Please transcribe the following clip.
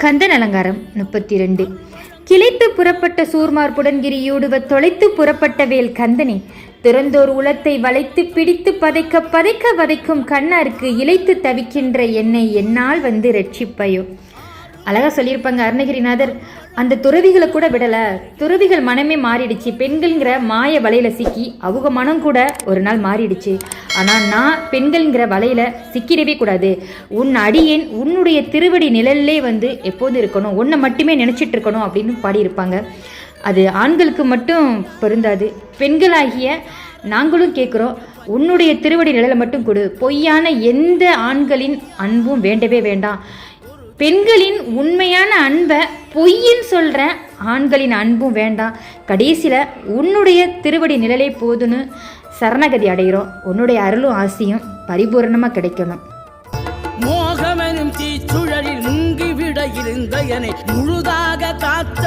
கந்தன் அலங்காரம் 32. கிளைத்து புறப்பட்ட சூர்மார்புடன் கிரியூடுவ தொலைத்து புறப்பட்ட வேல் கந்தனே, திறந்தோர் உளத்தை வளைத்து பிடித்து பதைக்க பதைக்க வதைக்கும் கண்ணாருக்கு இளைத்து தவிக்கின்ற என்னை என்னால் வந்து ரட்சிப்பையோ. அழகா சொல்லியிருப்பாங்க அருணகிரிநாதர். அந்த துறவிகளை கூட விடலை, துறவிகள் மனமே மாறிடுச்சு. பெண்கள்ங்கிற மாய வலையில சிக்கி அவங்க மனம் கூட ஒரு நாள் மாறிடுச்சு. ஆனால் நான் பெண்கள்ங்கிற வலையில சிக்கிடவே கூடாது. உன் அடியேன் உன்னுடைய திருவடி நிழல்லே வந்து எப்போது இருக்கணும், உன்னை மட்டுமே நினச்சிட்டு இருக்கணும் அப்படின்னு பாடியிருப்பாங்க. அது ஆண்களுக்கு மட்டும் பொருந்தாது, பெண்களாகிய நாங்களும் கேட்குறோம். உன்னுடைய திருவடி நிழலை மட்டும் கொடு. பொய்யான எந்த ஆண்களின் அன்பும் வேண்டவே வேண்டாம். பெண்களின் உண்மையான அன்பை பொய்ன்னு சொல்கிற ஆண்களின் அன்பும் வேண்டாம். கடைசியில் உன்னுடைய திருவடி நிழலே போதுன்னு சரணகதி அடைகிறோம். உன்னுடைய அருளும் ஆசையும் பரிபூர்ணமாக கிடைக்கணும். மோகமெனும் தீச்சுழலில் முங்கிவிட இருந்த என்னை முழுதாக காத்த